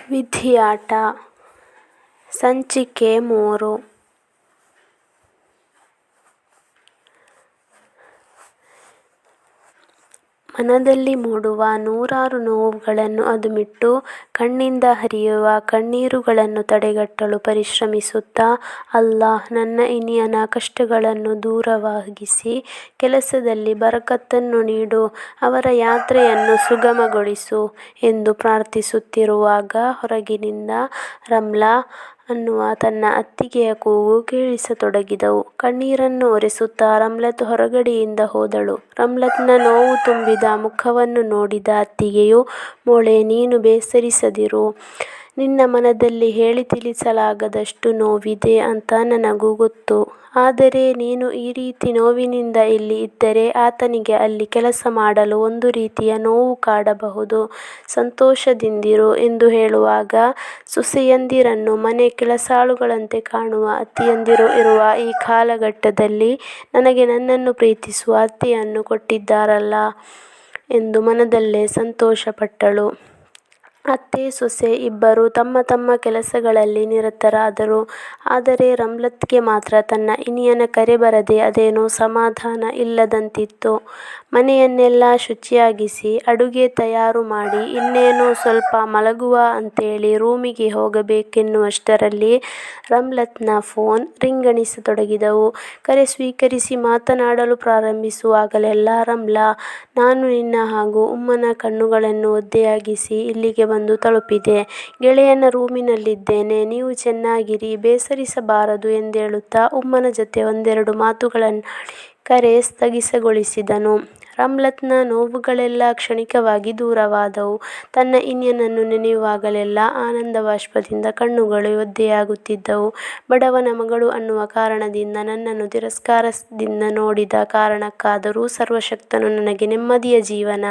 ವಿಧಿಯಾಟ ಸಂಚಿಕೆ 3. ಮನದಲ್ಲಿ ಮೂಡುವ ನೂರಾರು ನೋವುಗಳನ್ನು ಅದುಮಿಟ್ಟು ಕಣ್ಣಿಂದ ಹರಿಯುವ ಕಣ್ಣೀರುಗಳನ್ನು ತಡೆಗಟ್ಟಲು ಪರಿಶ್ರಮಿಸುತ್ತಾ, ಅಲ್ಲಾಹ್, ನನ್ನ ಇನಿಯನ ಕಷ್ಟಗಳನ್ನು ದೂರವಾಗಿಸಿ ಕೆಲಸದಲ್ಲಿ ಬರಕತ್ತನ್ನು ನೀಡು, ಅವರ ಯಾತ್ರೆಯನ್ನು ಸುಗಮಗೊಳಿಸು ಎಂದು ಪ್ರಾರ್ಥಿಸುತ್ತಿರುವಾಗ ಹೊರಗಿನಿಂದ ರಮ್ಲಾ ಅನ್ನುವ ತನ್ನ ಅತ್ತಿಗೆಯ ಕೂಗು ಕೇಳಿಸತೊಡಗಿದವು. ಕಣ್ಣೀರನ್ನು ಒರೆಸುತ್ತಾ ರಮ್ಲತ್ ಹೊರಗಡೆಯಿಂದ ಹೋದಳು. ರಮ್ಲತ್ನ ನೋವು ತುಂಬಿದ ಮುಖವನ್ನು ನೋಡಿದ ಅತ್ತಿಗೆಯು, ಮೋಳೆ, ನೀನು ಬೇಸರಿಸದಿರು. ನಿನ್ನ ಮನದಲ್ಲಿ ಹೇಳಿ ತಿಳಿಸಲಾಗದಷ್ಟು ನೋವಿದೆ ಅಂತ ನನಗೂ ಗೊತ್ತು. ಆದರೆ ನೀನು ಈ ರೀತಿ ನೋವಿನಿಂದ ಇಲ್ಲಿ ಇದ್ದರೆ ಆತನಿಗೆ ಅಲ್ಲಿ ಕೆಲಸ ಮಾಡಲು ಒಂದು ರೀತಿಯ ನೋವು ಕಾಡಬಹುದು. ಸಂತೋಷದಿಂದಿರು ಎಂದು ಹೇಳುವಾಗ, ಸೊಸೆಯಂದಿರನ್ನು ಮನೆ ಕೆಲಸಾಳುಗಳಂತೆ ಕಾಣುವ ಅತ್ತಿಯಂದಿರು ಇರುವ ಈ ಕಾಲಘಟ್ಟದಲ್ಲಿ ನನಗೆ ನನ್ನನ್ನು ಪ್ರೀತಿಸುವ ಅತ್ತೆಯನ್ನು ಕೊಟ್ಟಿದ್ದಾರಲ್ಲ ಎಂದು ಮನದಲ್ಲೇ ಸಂತೋಷಪಟ್ಟಳು. ಅತ್ತೆ ಸೊಸೆ ಇಬ್ಬರೂ ತಮ್ಮ ತಮ್ಮ ಕೆಲಸಗಳಲ್ಲಿ ನಿರತರಾದರು. ಆದರೆ ರಮ್ಲತ್ಗೆ ಮಾತ್ರ ತನ್ನ ಇನಿಯನ ಕರೆ ಬರದೆ ಅದೇನೋ ಸಮಾಧಾನ ಇಲ್ಲದಂತಿತ್ತು. ಮನೆಯನ್ನೆಲ್ಲ ಶುಚಿಯಾಗಿಸಿ ಅಡುಗೆ ತಯಾರು ಮಾಡಿ ಇನ್ನೇನು ಸ್ವಲ್ಪ ಮಲಗುವ ಅಂತೇಳಿ ರೂಮಿಗೆ ಹೋಗಬೇಕೆನ್ನುವಷ್ಟರಲ್ಲಿ ರಮ್ಲತ್ನ ಫೋನ್ ರಿಂಗಣಿಸತೊಡಗಿದವು. ಕರೆ ಸ್ವೀಕರಿಸಿ ಮಾತನಾಡಲು ಪ್ರಾರಂಭಿಸುವಾಗಲೆಲ್ಲ, ರಮ್ಲಾ, ನಾನು ನಿನ್ನ ಹಾಗೂ ಉಮ್ಮನ ಕಣ್ಣುಗಳನ್ನು ಒದ್ದೆಯಾಗಿಸಿ ಇಲ್ಲಿಗೆ ಬಂದು ತಲುಪಿದೆ. ಗೆಳೆಯನ ರೂಮಿನಲ್ಲಿದ್ದೇನೆ. ನೀವು ಚೆನ್ನಾಗಿರಿ, ಬೇಸರಿಸಬಾರದು ಎಂದೇಳುತ್ತಾ ಉಮ್ಮನ ಜತೆ ಒಂದೆರಡು ಮಾತುಗಳನ್ನಾಡಿ ಕರೆ ಸ್ಥಗಿತಗೊಳಿಸಿದನು. ರಮ್ಲತ್ನ ನೋವುಗಳೆಲ್ಲ ಕ್ಷಣಿಕವಾಗಿ ದೂರವಾದವು. ತನ್ನ ಇನಿಯನನ್ನು ನೆನೆಯುವಾಗಲೆಲ್ಲ ಆನಂದಬಾಷ್ಪದಿಂದ ಕಣ್ಣುಗಳು ಒದ್ದೆಯಾಗುತ್ತಿದ್ದವು. ಬಡವನ ಮಗಳು ಅನ್ನುವ ಕಾರಣದಿಂದ ನನ್ನನ್ನು ತಿರಸ್ಕಾರದಿಂದ ನೋಡಿದ ಕಾರಣಕ್ಕಾದರೂ ಸರ್ವಶಕ್ತನು ನನಗೆ ನೆಮ್ಮದಿಯ ಜೀವನ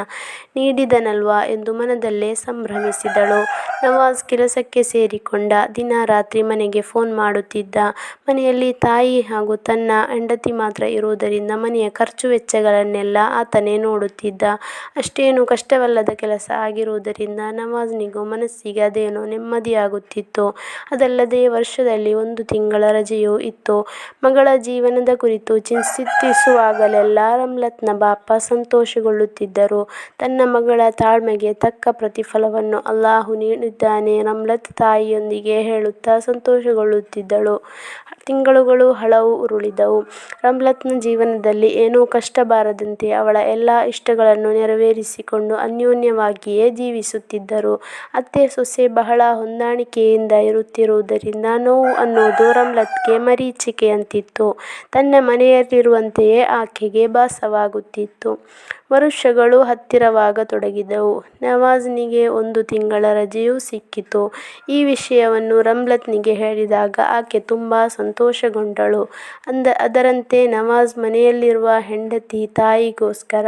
ನೀಡಿದನಲ್ವಾ ಎಂದು ಮನದಲ್ಲೇ ಸಂಭ್ರಮಿಸಿದಳು. ನವಾಜ್ ಕೆಲಸಕ್ಕೆ ಸೇರಿಕೊಂಡ. ದಿನ ರಾತ್ರಿ ಮನೆಗೆ ಫೋನ್ ಮಾಡುತ್ತಿದ್ದ. ಮನೆಯಲ್ಲಿ ತಾಯಿ ಹಾಗೂ ತನ್ನ ಹೆಂಡತಿ ಮಾತ್ರ ಇರುವುದರಿಂದ ಮನೆಯ ಖರ್ಚು ವೆಚ್ಚಗಳನ್ನೆಲ್ಲ ಆತನೇ ನೋಡುತ್ತಿದ್ದ. ಅಷ್ಟೇನು ಕಷ್ಟವಲ್ಲದ ಕೆಲಸ ಆಗಿರುವುದರಿಂದ ನವಾಜ್ನಿಗೂ ಮನಸ್ಸಿಗೆ ಅದೇನೋ ನೆಮ್ಮದಿಯಾಗುತ್ತಿತ್ತು. ಅದಲ್ಲದೆ ವರ್ಷದಲ್ಲಿ 1 ತಿಂಗಳ ರಜೆಯೂ ಇತ್ತು. ಮಗಳ ಜೀವನದ ಕುರಿತು ಚಿಂತಿಸುವಾಗಲೆಲ್ಲ ರಮ್ಲತ್ನ ಬಾಪ ಸಂತೋಷಗೊಳ್ಳುತ್ತಿದ್ದರು. ತನ್ನ ಮಗಳ ತಾಳ್ಮೆಗೆ ತಕ್ಕ ಪ್ರತಿಫಲವನ್ನು ಅಲ್ಲಾಹು ನೀಡಿದ್ದಾನೆ ರಮ್ಲತ್ ತಾಯಿಯೊಂದಿಗೆ ಹೇಳುತ್ತಾ ಸಂತೋಷಗೊಳ್ಳುತ್ತಿದ್ದಳು. ತಿಂಗಳುಗಳು ಹಳವು ಉರುಳಿದವು. ರಮ್ಲತ್ನ ಜೀವನದಲ್ಲಿ ಏನೂ ಕಷ್ಟ ಬಾರದಂತೆ ಅವಳ ಎಲ್ಲ ಇಷ್ಟಗಳನ್ನು ನೆರವೇರಿಸಿಕೊಂಡು ಅನ್ಯೋನ್ಯವಾಗಿಯೇ ಜೀವಿಸುತ್ತಿದ್ದರು. ಅತ್ತೆ ಸೊಸೆ ಬಹಳ ಹೊಂದಾಣಿಕೆಯಿಂದ ಇರುತ್ತಿರುವುದರಿಂದ ನೋವು ಅನ್ನುವುದು ರಮ್ಲತ್ಗೆ ಮರೀಚಿಕೆಯಂತಿತ್ತು. ತನ್ನ ಮನೆಯಲ್ಲಿರುವಂತೆಯೇ ಆಕೆಗೆ ಭಾಸವಾಗುತ್ತಿತ್ತು. ವರುಷಗಳು ಹತ್ತಿರವಾಗತೊಡಗಿದವು. ನವಾಜ್ನಿಗೆ 1 ತಿಂಗಳ ರಜೆಯೂ ಸಿಕ್ಕಿತು. ಈ ವಿಷಯವನ್ನು ರಮ್ಲತ್ನಿಗೆ ಹೇಳಿದಾಗ ಆಕೆ ತುಂಬಾ ಸಂತೋಷಗೊಂಡಳು. ಅದರಂತೆ ನವಾಜ್ ಮನೆಯಲ್ಲಿರುವ ಹೆಂಡತಿ ತಾಯಿಗೋಸ್ಕರ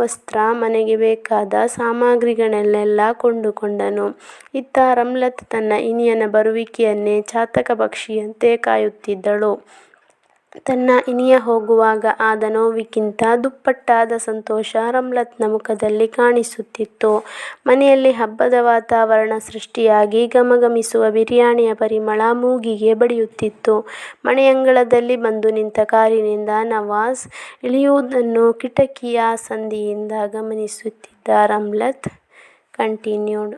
ವಸ್ತ್ರ, ಮನೆಗೆ ಬೇಕಾದ ಸಾಮಗ್ರಿಗಳನ್ನೆಲ್ಲ ಕೊಂಡುಕೊಂಡನು. ಇತ್ತ ರಮ್ಲತ್ ತನ್ನ ಇನಿಯನ ಬರುವಿಕೆಯನ್ನೇ ಚಾತಕ ಪಕ್ಷಿಯಂತೆ ಕಾಯುತ್ತಿದ್ದಳು. ತನ್ನ ಇನಿಯ ಹೋಗುವಾಗ ಆದ ನೋವಿಗಿಂತ ದುಪ್ಪಟ್ಟಾದ ಸಂತೋಷ ರಮ್ಲತ್ನ ಮುಖದಲ್ಲಿ ಕಾಣಿಸುತ್ತಿತ್ತು. ಮನೆಯಲ್ಲಿ ಹಬ್ಬದ ವಾತಾವರಣ ಸೃಷ್ಟಿಯಾಗಿ ಘಮಘಮಿಸುವ ಬಿರಿಯಾನಿಯ ಪರಿಮಳ ಮೂಗಿಗೆ ಬಡಿಯುತ್ತಿತ್ತು. ಮನೆಯಂಗಳದಲ್ಲಿ ಬಂದು ನಿಂತ ಕಾರಿನಿಂದ ನವಾಜ್ ಇಳಿಯುವುದನ್ನು ಕಿಟಕಿಯ ಸಂದಿಯಿಂದ ಗಮನಿಸುತ್ತಿದ್ದ ರಮ್ಲತ್ ಕಂಟಿನ್ಯೂಡ್